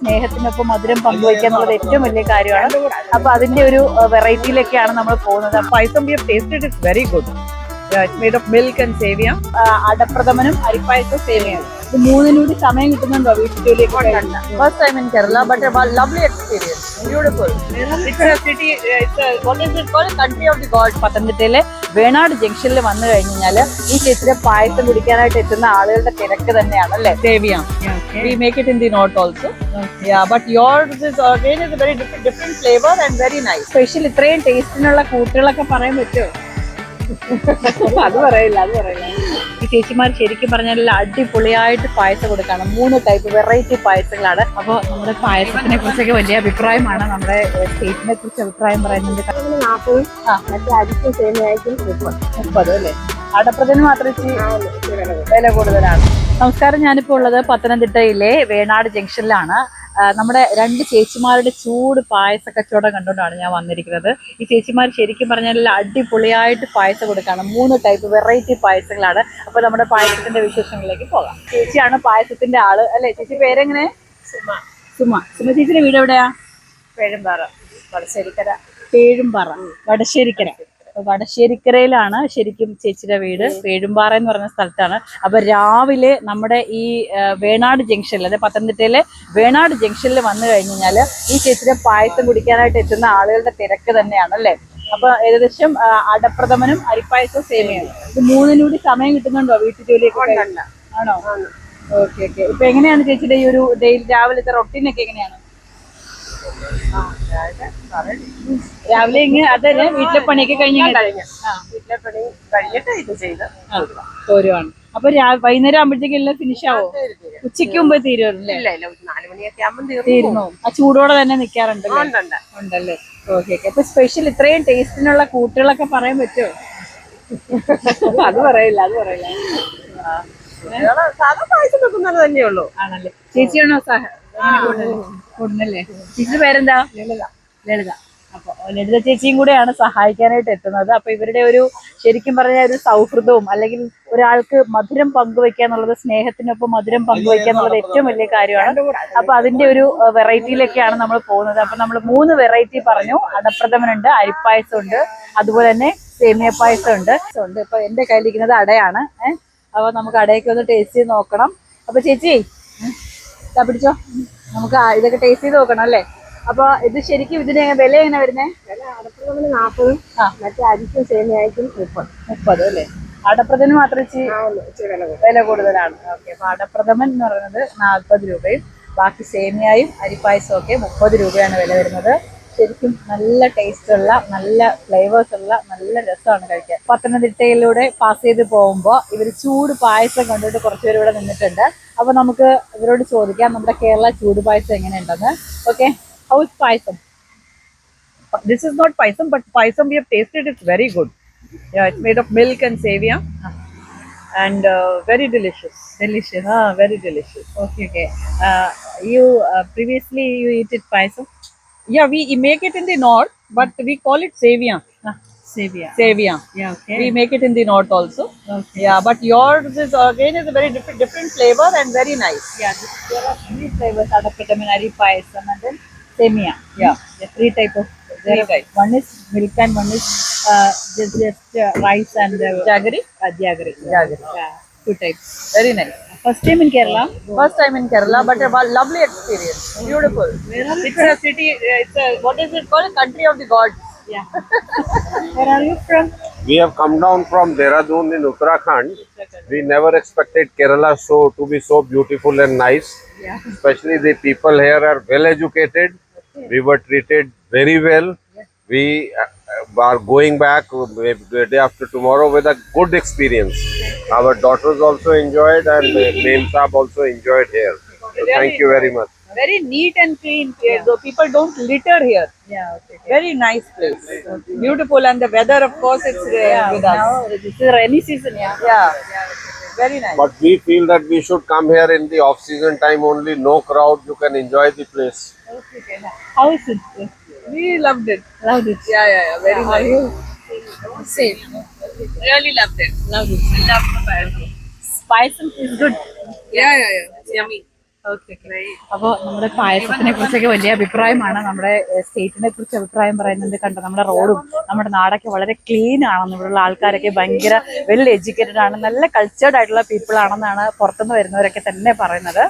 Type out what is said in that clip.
സ്നേഹത്തിനൊപ്പം മധുരം പങ്കുവയ്ക്കുക എന്നുള്ളത് ഏറ്റവും വലിയ കാര്യമാണ്. അപ്പൊ അതിന്റെ ഒരു വെറൈറ്റിയിലേക്കാണ് നമ്മൾ പോകുന്നത്. Paisam we have tasted is very good. Yeah, it's made of milk and sevia. അടപ്രഥമനും അരിപ്പായസവും സേമിയാണ്. ഇത് മൂന്നിനും കൂടി സമയം കിട്ടുന്നുണ്ടോ വീട്ടു ജോലിയൊക്കെ? First time in Kerala, but a lovely experience. Beautiful. It's a city. What is it called? Country of the gods. പത്തനംതിട്ടയിലെ വേണാട് ജംഗ്ഷനിൽ വന്നു കഴിഞ്ഞാൽ ഈ ചേച്ചിയുടെ പായസം കുടിക്കാനായിട്ട് എത്തുന്ന ആളുകളുടെ തിരക്ക് തന്നെയാണ് അല്ലേ? Sevia. We make it in the north also. Yeah, but yours is again is a very different flavor and very nice. Special ഇത്രയും ടേസ്റ്റിനുള്ള കൂട്ടുകളൊക്കെ പറയാൻ പറ്റുമോ? അത് പറയില്ല. ഈ ചേച്ചിമാർ ശരിക്കും പറഞ്ഞാൽ അടിപൊളിയായിട്ട് പായസം കൊടുക്കാണ്. 3 ടൈപ്പ് വെറൈറ്റി പായസങ്ങളാണ്. അപ്പോൾ നമ്മുടെ പായസത്തിനെ കുറിച്ചൊക്കെ വലിയ അഭിപ്രായമാണ്. നമ്മുടെ സ്റ്റേറ്റിനെ കുറിച്ച് അഭിപ്രായം പറയുന്നത് 40 മറ്റേ അരിക്കും സേമിയായിരിക്കും 30 അല്ലേ? അടപ്രഥമന് മാത്രം വില കൂടുതലാണ്. നമസ്കാരം, ഞാനിപ്പോൾ ഉള്ളത് പത്തനംതിട്ടയിലെ വേണാട് ജംഗ്ഷനിലാണ്. നമ്മുടെ 2 ചേച്ചിമാരുടെ ചൂട് പായസ കച്ചവടം കണ്ടുകൊണ്ടാണ് ഞാൻ വന്നിരിക്കുന്നത്. ഈ ചേച്ചിമാർ ശരിക്കും പറഞ്ഞാൽ അടിപൊളിയായിട്ട് പായസം കൊടുക്കാണ്. 3 ടൈപ്പ് വെറൈറ്റി പായസങ്ങളാണ്. അപ്പൊ നമ്മുടെ പായസത്തിന്റെ വിശേഷങ്ങളിലേക്ക് പോകാം. ചേച്ചിയാണ് പായസത്തിന്റെ ആള് അല്ലെ? ചേച്ചി പേരെങ്ങനെ? സുമ ചേച്ചിയുടെ വീട് എവിടെയാ? പേഴുംപാറ വടശ്ശേരിക്കര. വടശ്ശേരിക്കര. വടശ്ശേരിക്കരയിലാണ് ശരിക്കും ചേച്ചിയുടെ വീട്. പേഴുംപാറ എന്ന് പറയുന്ന സ്ഥലത്താണ്. അപ്പൊ രാവിലെ നമ്മുടെ ഈ വേണാട് ജംഗ്ഷനിൽ, അതായത് പത്തനംതിട്ടയിലെ വേണാട് ജംഗ്ഷനിൽ വന്നു കഴിഞ്ഞാൽ ഈ ചേച്ചിയുടെ പായസം കുടിക്കാനായിട്ട് എത്തുന്ന ആളുകളുടെ തിരക്ക് തന്നെയാണ് അല്ലേ? അപ്പൊ ഏകദേശം അടപ്രഥമനും അരിപ്പായസവും സേമിയാണ്. ഇത് മൂന്നിനും കൂടി സമയം കിട്ടുന്നുണ്ടോ വീട്ടു ജോലിയൊക്കെ? ആണോ? ഓക്കെ. ഇപ്പൊ എങ്ങനെയാണ് ചേച്ചിയുടെ ഈ ഒരു രാവിലത്തെ റൊട്ടീനൊക്കെ എങ്ങനെയാണ്? രാവിലെ അതന്നെ വീട്ടിലെ പണിയൊക്കെ വീട്ടിലെ പണി കഴിഞ്ഞിട്ട് ഇത് ചെയ്ത് പോരുവാണ്. അപ്പൊ വൈകുന്നേരം ആകുമ്പോഴത്തേക്ക് എല്ലാം ഫിനിഷ് ആവോ? ഉച്ചയ്ക്ക് മുമ്പ് തീരുമല്ലേ? 4 മണിയൊക്കെ ആകുമ്പോൾ തീരുമോ? ആ ചൂടോടെ തന്നെ നിൽക്കാറുണ്ടല്ലോ? ഉണ്ടല്ലേ? ഓക്കെ. അപ്പൊ സ്പെഷ്യൽ ഇത്രയും ടേസ്റ്റിനുള്ള കൂട്ടുകളൊക്കെ പറയാൻ പറ്റുമോ? അത് പറയില്ല. സാധാ പായസം വെക്കുന്നത് തന്നെയുള്ളൂ. ആണല്ലേ? ചേച്ചിയാണോ കൂടുന്നല്ലേ? ചേച്ചിയുടെ പേരെന്താ? ലളിത. അപ്പൊ ലളിത ചേച്ചിയും കൂടെയാണ് സഹായിക്കാനായിട്ട് എത്തുന്നത്. അപ്പൊ ഇവരുടെ ഒരു ശരിക്കും പറഞ്ഞ ഒരു സൗഹൃദവും അല്ലെങ്കിൽ ഒരാൾക്ക് മധുരം പങ്കുവെക്കുക എന്നുള്ളത്, സ്നേഹത്തിനൊപ്പം മധുരം പങ്കുവെക്കുക എന്നുള്ളത് ഏറ്റവും വലിയ കാര്യമാണ്. അപ്പൊ അതിന്റെ ഒരു വെറൈറ്റിയിലേക്കാണ് നമ്മൾ പോകുന്നത്. അപ്പൊ നമ്മൾ 3 വെറൈറ്റി പറഞ്ഞു. അടപ്രഥമനുണ്ട്, അരിപ്പായസം ഉണ്ട്, അതുപോലെ തന്നെ സേമിയ പായസം ഉണ്ട്. ഇപ്പൊ എന്റെ കയ്യിലിരിക്കുന്നത് അടയാണ്. അപ്പൊ നമുക്ക് അടയൊക്കെ ഒന്ന് ടേസ്റ്റ് ചെയ്ത് നോക്കണം. അപ്പൊ ചേച്ചി പിടിച്ചോ, നമുക്ക് ഇതൊക്കെ ടേസ്റ്റ് ചെയ്ത് നോക്കണം അല്ലേ? അപ്പൊ ഇത് ശരിക്കും ഇതിന് വില എങ്ങനെ വരുന്നേ? അടപ്രഥമന് 40 മറ്റേ അരിക്കും സേമിയായിരിക്കും 30 അല്ലേ? അടപ്രഥമന് മാത്രം വില കൂടുതലാണ്. ഓക്കെ. അപ്പൊ അടപ്രഥമൻ എന്ന് പറയുന്നത് 40 രൂപയും ബാക്കി സേമിയായും അരിപ്പായസവും ഒക്കെ 30 രൂപയാണ് വില വരുന്നത്. ശരിക്കും നല്ല ടേസ്റ്റ് ഉള്ള, നല്ല ഫ്ലേവേഴ്സ് ഉള്ള, നല്ല രസമാണ് കഴിക്കാൻ. പത്തനംതിട്ടയിലൂടെ പാസ് ചെയ്ത് പോകുമ്പോൾ ഇവർ ചൂട് പായസം കണ്ടിട്ട് കുറച്ചുപേർ ഇവിടെ നിന്നിട്ടുണ്ട്. അപ്പൊ നമുക്ക് ഇവരോട് ചോദിക്കാം നമ്മുടെ കേരള ചൂട് പായസം എങ്ങനെയുണ്ടെന്ന്. Okay, how is payasam? This is not paisam, but paisam we have tasted is very good. Yeah, it's made of milk and sevia. And very delicious. Very delicious. Okay. You previously you eat it paisam? Yeah, we make it in the north, but we call it sevia. Sevia. Yeah, okay. We make it in the north also. Okay. Yeah, but yours is again is a very different flavor and very nice. Yeah, there are 3 flavors: Adapradhaman, Aripayasam, and then Semia. Yeah. The 3 type of. One is milk and one is just rice and Jaggery. Jaggery. Yeah, 2 types. Very nice. First time in Kerala. First time in Kerala, but a lovely experience. Beautiful. It's a city. What is it called? Country of the gods. Yeah. Where are you from? We have come down from Dehradun in Uttarakhand. We never expected Kerala to be so beautiful and nice. Yeah. Especially the people here are well educated. Okay. We were treated very well. Yeah. We are going back the day after tomorrow with a good experience. Our daughters also enjoyed and Mem Saab also enjoyed here. So thank you very much. Very neat and clean. Yeah. Though people don't litter here. Yeah. Okay. Very nice place. Okay. Beautiful, and the weather, of course, it's with us. Now this is rainy season. Yeah. Very nice. But we feel that we should come here in the off-season time only. No crowd. You can enjoy the place. Okay. How is it? We loved it. Yeah. Very nice. Are you? Same. Really loved it. Loved it. Loved the paisam. Paisam is good. Yeah. It's yummy. അപ്പോൾ നമ്മുടെ പായസത്തിനെ കുറിച്ചൊക്കെ വലിയ അഭിപ്രായമാണ്. നമ്മുടെ സ്റ്റേറ്റിനെ കുറിച്ച് അഭിപ്രായം പറയുന്നുണ്ട്. കണ്ടോ നമ്മുടെ റോഡും നമ്മുടെ നാടൊക്കെ വളരെ ക്ലീൻ ആണെന്ന്, ഇവിടെയുള്ള ആൾക്കാരൊക്കെ ഭയങ്കര വെൽ എഡ്യൂക്കേറ്റഡ് ആണ്, നല്ല കൾച്ചേർഡ് ആയിട്ടുള്ള പീപ്പിൾ ആണെന്നാണ് പുറത്തുനിന്ന് വരുന്നവരൊക്കെ തന്നെ പറയുന്നത്.